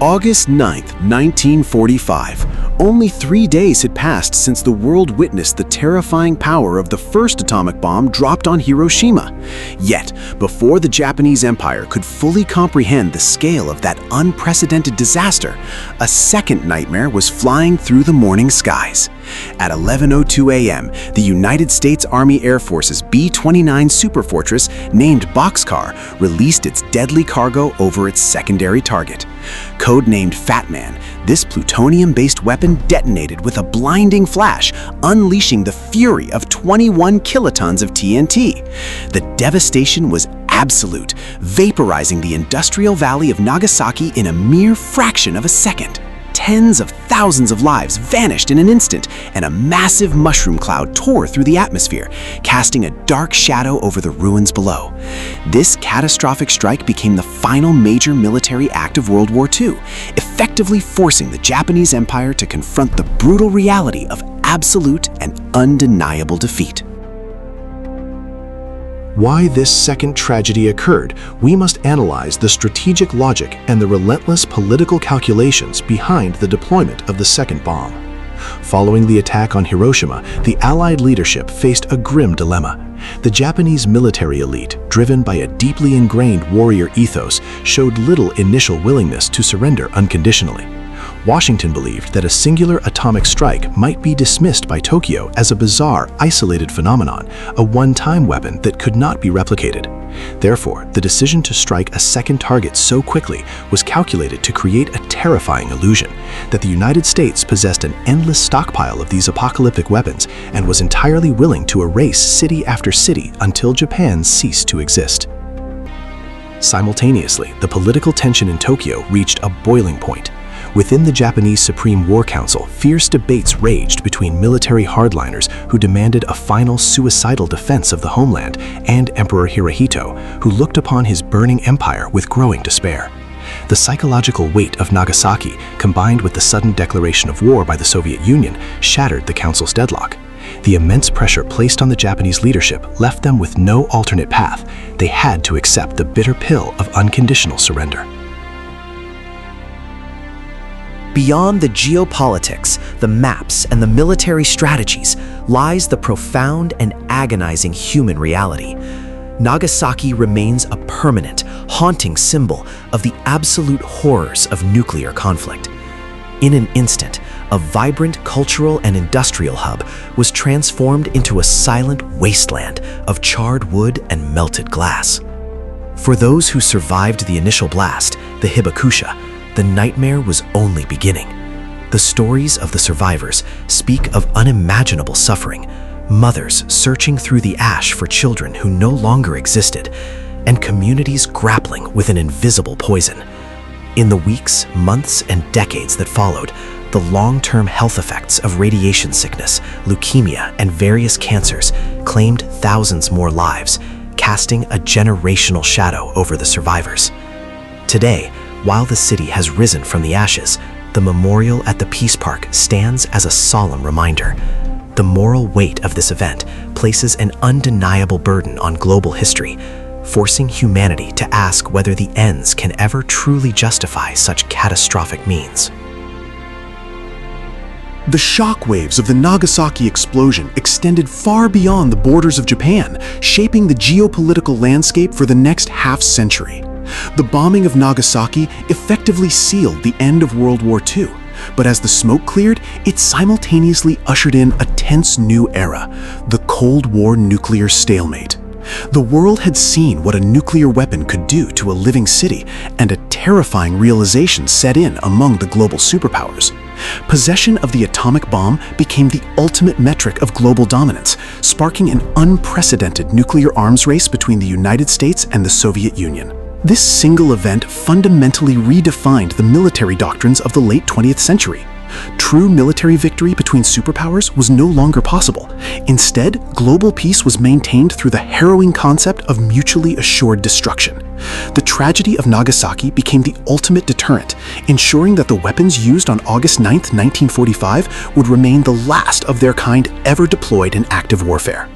August 9th, 1945. Only 3 days had passed since the world witnessed the terrifying power of the first atomic bomb dropped on Hiroshima. Yet, before the Japanese Empire could fully comprehend the scale of that unprecedented disaster, a second nightmare was flying through the morning skies. At 11:02 a.m., the United States Army Air Force's B-29 Superfortress, named Bockscar, released its deadly cargo over its secondary target. Codenamed Fat Man, this plutonium-based weapon detonated with a blinding flash, unleashing the fury of 21 kilotons of TNT. The devastation was absolute, vaporizing the industrial valley of Nagasaki in a mere fraction of a second. Tens of thousands of lives vanished in an instant, and a massive mushroom cloud tore through the atmosphere, casting a dark shadow over the ruins below. This catastrophic strike became the final major military act of World War II, effectively forcing the Japanese Empire to confront the brutal reality of absolute and undeniable defeat. Why this second tragedy occurred, we must analyze the strategic logic and the relentless political calculations behind the deployment of the second bomb. Following the attack on Hiroshima, the Allied leadership faced a grim dilemma. The Japanese military elite, driven by a deeply ingrained warrior ethos, showed little initial willingness to surrender unconditionally. Washington believed that a singular atomic strike might be dismissed by Tokyo as a bizarre, isolated phenomenon, a one-time weapon that could not be replicated. Therefore, the decision to strike a second target so quickly was calculated to create a terrifying illusion that the United States possessed an endless stockpile of these apocalyptic weapons and was entirely willing to erase city after city until Japan ceased to exist. Simultaneously, the political tension in Tokyo reached a boiling point. Within the Japanese Supreme War Council, fierce debates raged between military hardliners who demanded a final suicidal defense of the homeland and Emperor Hirohito, who looked upon his burning empire with growing despair. The psychological weight of Nagasaki, combined with the sudden declaration of war by the Soviet Union, shattered the council's deadlock. The immense pressure placed on the Japanese leadership left them with no alternate path. They had to accept the bitter pill of unconditional surrender. Beyond the geopolitics, the maps, and the military strategies lies the profound and agonizing human reality. Nagasaki remains a permanent, haunting symbol of the absolute horrors of nuclear conflict. In an instant, a vibrant cultural and industrial hub was transformed into a silent wasteland of charred wood and melted glass. For those who survived the initial blast, the Hibakusha, the nightmare was only beginning. The stories of the survivors speak of unimaginable suffering, mothers searching through the ash for children who no longer existed, and communities grappling with an invisible poison. In the weeks, months, and decades that followed, the long-term health effects of radiation sickness, leukemia, and various cancers claimed thousands more lives, casting a generational shadow over the survivors. Today, while the city has risen from the ashes, the memorial at the Peace Park stands as a solemn reminder. The moral weight of this event places an undeniable burden on global history, forcing humanity to ask whether the ends can ever truly justify such catastrophic means. The shockwaves of the Nagasaki explosion extended far beyond the borders of Japan, shaping the geopolitical landscape for the next half-century. The bombing of Nagasaki effectively sealed the end of World War II, but as the smoke cleared, it simultaneously ushered in a tense new era, the Cold War nuclear stalemate. The world had seen what a nuclear weapon could do to a living city, and a terrifying realization set in among the global superpowers. Possession of the atomic bomb became the ultimate metric of global dominance, sparking an unprecedented nuclear arms race between the United States and the Soviet Union. This single event fundamentally redefined the military doctrines of the late 20th century. True military victory between superpowers was no longer possible. Instead, global peace was maintained through the harrowing concept of mutually assured destruction. The tragedy of Nagasaki became the ultimate deterrent, ensuring that the weapons used on August 9, 1945 would remain the last of their kind ever deployed in active warfare.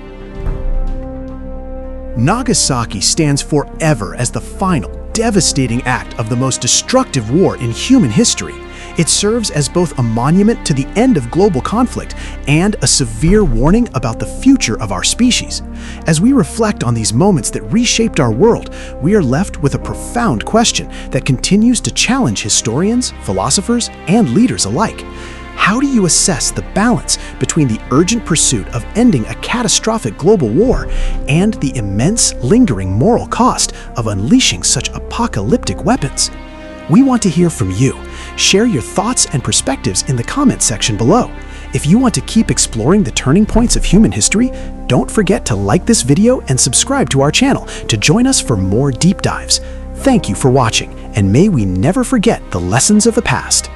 Nagasaki stands forever as the final, devastating act of the most destructive war in human history. It serves as both a monument to the end of global conflict and a severe warning about the future of our species. As we reflect on these moments that reshaped our world, we are left with a profound question that continues to challenge historians, philosophers, and leaders alike. How do you assess the balance between the urgent pursuit of ending a catastrophic global war and the immense, lingering moral cost of unleashing such apocalyptic weapons? We want to hear from you. Share your thoughts and perspectives in the comments section below. If you want to keep exploring the turning points of human history, don't forget to like this video and subscribe to our channel to join us for more deep dives. Thank you for watching, and may we never forget the lessons of the past.